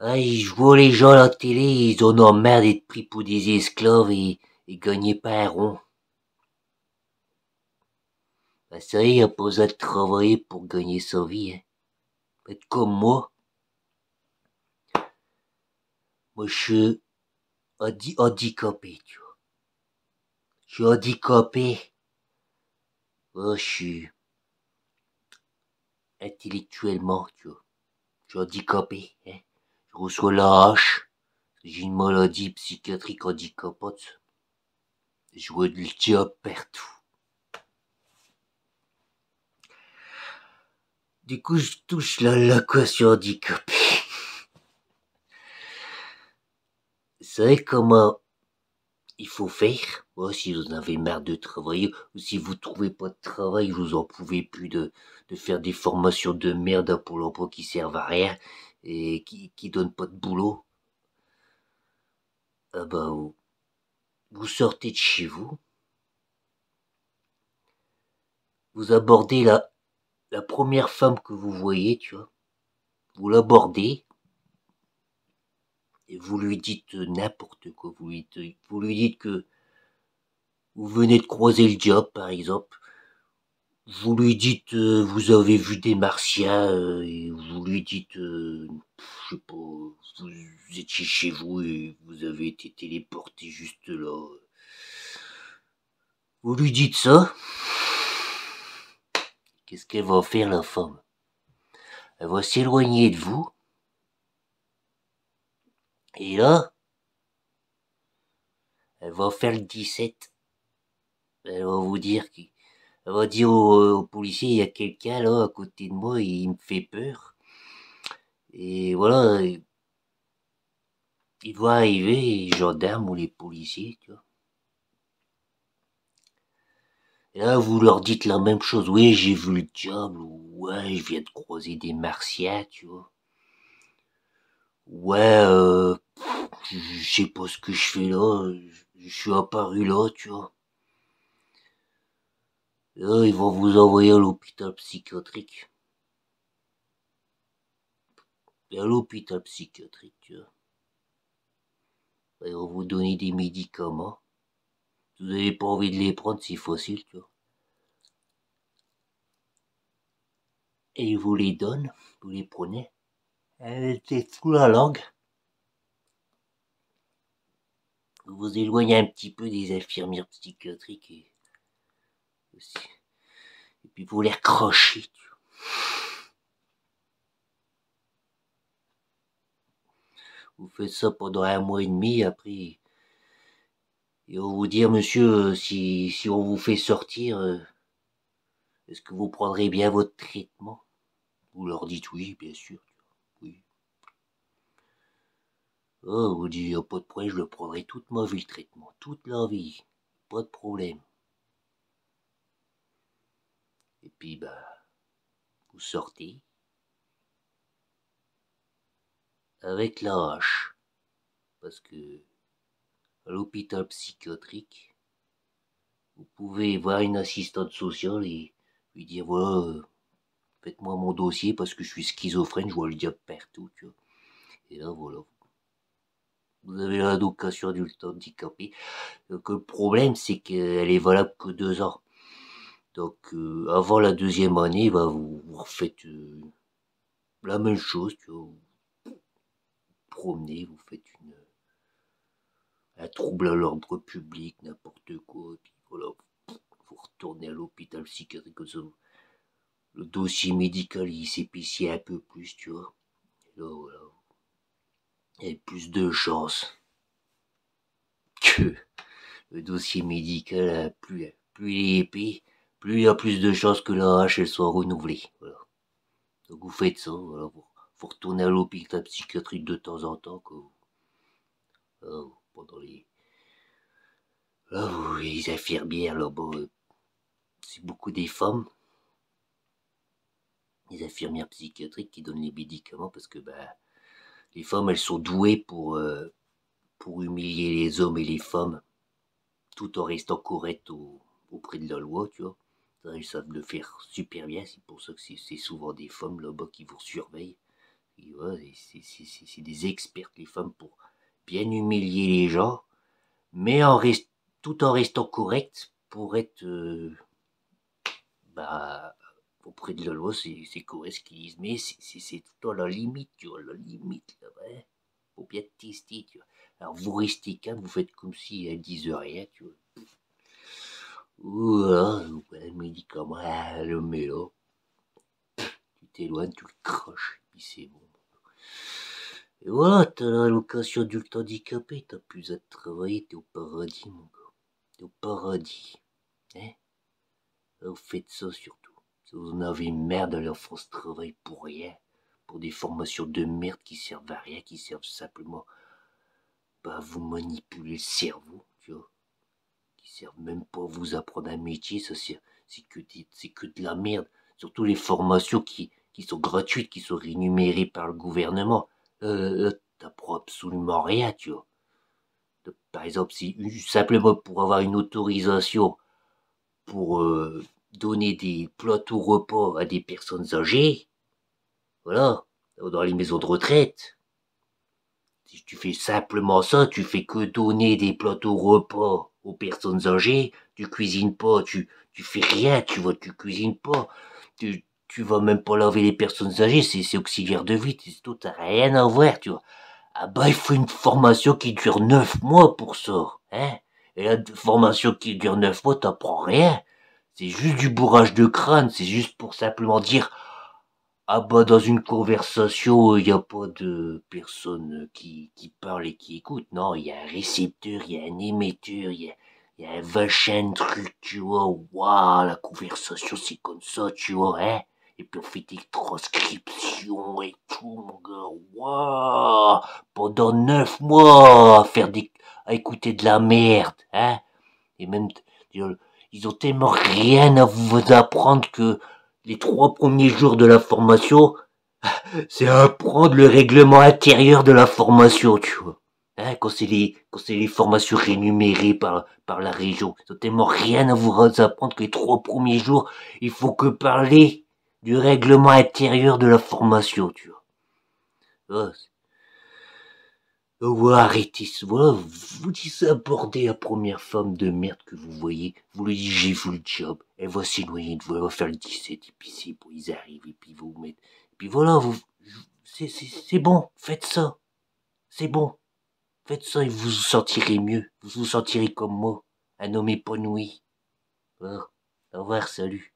Ah, je vois les gens à la télé, ils en ont marre d'être pris pour des esclaves et gagner pas un rond. Bah, ça y est, y a pas besoin de travailler pour gagner sa vie, hein. Faites comme moi. Moi, je suis handicapé, tu vois. Je suis handicapé. Oh, je suis intellectuellement, tu vois. Je suis handicapé, hein. Je reçois la hache. J'ai une maladie psychiatrique handicapante. Je vois le diable partout. Du coup, je touche l'allocation handicapée. Vous savez comment il faut faire? Moi, si vous en avez marre de travailler, ou si vous trouvez pas de travail, vous en pouvez plus de faire des formations de merde à Pôle emploi qui servent à rien et qui donnent pas de boulot. Ah bah, vous sortez de chez vous, vous abordez la première femme que vous voyez, tu vois. Vous l'abordez et vous lui dites n'importe quoi. Vous lui dites que vous venez de croiser le diable, par exemple. Vous lui dites, vous avez vu des martiens, et vous lui dites, je sais pas, vous étiez chez vous et vous avez été téléporté juste là. Vous lui dites ça. Qu'est-ce qu'elle va faire, la femme? Elle va s'éloigner de vous. Et là, elle va faire le 17. Elle va vous dire, elle va dire au policier, il y a quelqu'un là à côté de moi et il me fait peur. Et voilà, il va arriver, les gendarmes ou les policiers, tu vois. Et là, vous leur dites la même chose. Oui, j'ai vu le diable. Ou ouais, je viens de croiser des martiens, tu vois. Ouais, je sais pas ce que je fais là. Je suis apparu là, tu vois. Là, ils vont vous envoyer à l'hôpital psychiatrique. Et à l'hôpital psychiatrique, tu vois. Ils vont vous donner des médicaments. Vous n'avez pas envie de les prendre, c'est facile, tu vois. Et ils vous les donnent, vous les prenez. Elle était sous la langue. Vous vous éloignez un petit peu des infirmières psychiatriques et aussi. Et puis vous les recrochez. Vous faites ça pendant un mois et demi, après, ils vont vous dire, monsieur, si on vous fait sortir, est-ce que vous prendrez bien votre traitement? Vous leur dites oui, bien sûr. Oui. Oh, vous dites, pas de problème, je le prendrai toute ma vie, le traitement, toute la vie. Pas de problème. Et puis, bah, vous sortez avec la hache. Parce que, à l'hôpital psychiatrique, vous pouvez voir une assistante sociale et lui dire, voilà, faites-moi mon dossier parce que je suis schizophrène, je vois le diable partout, tu vois. Et là, voilà. Vous avez l'allocation adulte handicapé. Donc, le problème, c'est qu'elle est valable que 2 ans. Donc, avant la deuxième année, bah, vous refaites la même chose, tu vois. Vous promenez, vous faites un trouble à l'ordre public, n'importe quoi. Et puis voilà, vous retournez à l'hôpital psychiatrique comme ça. Le dossier médical, il s'épaissit un peu plus, tu vois. Et là, voilà. Il y a plus de chances que le dossier médical, plus il est épais, plus il y a plus de chances que la hache elle soit renouvelée. Voilà. Donc vous faites ça, voilà. Vous retournez à l'hôpital psychiatrique de temps en temps, quoi. Pendant les infirmières là-bas, c'est beaucoup des femmes, les infirmières psychiatriques qui donnent les médicaments parce que bah, les femmes elles sont douées pour humilier les hommes et les femmes tout en restant correctes auprès de la loi, tu vois. Ça, ils savent le faire super bien, c'est pour ça que c'est souvent des femmes là-bas qui vous surveillent. Et ouais, c'est des expertes, les femmes, pour bien humilier les gens, mais tout en restant correctes pour être bah, auprès de la loi, c'est correct ce qu'ils disent, mais c'est tout à la limite, tu vois, la limite, là, ouais. Faut bien tester, tu vois. Alors vous restez calme, vous faites comme si elles disent rien, tu vois. Voilà, ouais, le médicament, le mélo, tu t'éloignes, tu le croches, et puis c'est bon. Et voilà, t'as l'allocation adulte handicapé, t'as plus à travailler, t'es au paradis, mon gars. T'es au paradis, hein. Vous faites ça surtout. Si vous en avez merde à leur France travail pour rien, pour des formations de merde qui servent à rien, qui servent simplement à vous manipuler le cerveau, tu vois, qui servent même pas à vous apprendre un métier, ça c'est que de la merde. Surtout les formations qui sont gratuites, qui sont rémunérées par le gouvernement. T'apprends absolument rien, tu vois. Par exemple, si simplement pour avoir une autorisation pour donner des plateaux repas à des personnes âgées, voilà, dans les maisons de retraite. Si tu fais simplement ça, tu fais que donner des plateaux repas aux personnes âgées, tu cuisines pas, tu fais rien, tu vois, tu cuisines pas, tu vas même pas laver les personnes âgées, c'est auxiliaire de vie, c'est tout, t'as rien à voir, tu vois. Ah bah, il faut une formation qui dure 9 mois pour ça, hein. Et la formation qui dure 9 mois, t'apprends rien. C'est juste du bourrage de crâne, c'est juste pour simplement dire, ah bah dans une conversation, il n'y a pas de personne qui parle et qui écoute. Non, il y a un récepteur, il y a un émetteur, il y a un vachin truc, tu vois. Waouh, la conversation c'est comme ça, tu vois, hein. Et puis on fait des transcriptions et tout, mon gars. Waouh, pendant 9 mois à écouter de la merde, hein. Et même, ils ont tellement rien à vous apprendre que les 3 premiers jours de la formation, c'est apprendre le règlement intérieur de la formation, tu vois. Hein, quand c'est les formations rémunérées par la région. Ils ont tellement rien à vous apprendre que les 3 premiers jours, il faut que parler du règlement intérieur de la formation, tu vois. Ah, ouais, arrêtez, voilà, vous dites aborder la première femme de merde que vous voyez, vous lui dites j'ai vu le job, elle va s'éloigner de vous, elle va faire le 17, et puis c'est bon, ils arrivent, et puis vous mettez, et puis voilà, c'est bon, faites ça, c'est bon, faites ça et vous vous sentirez mieux, vous vous sentirez comme moi, un homme épanoui. Voilà. Au revoir, salut.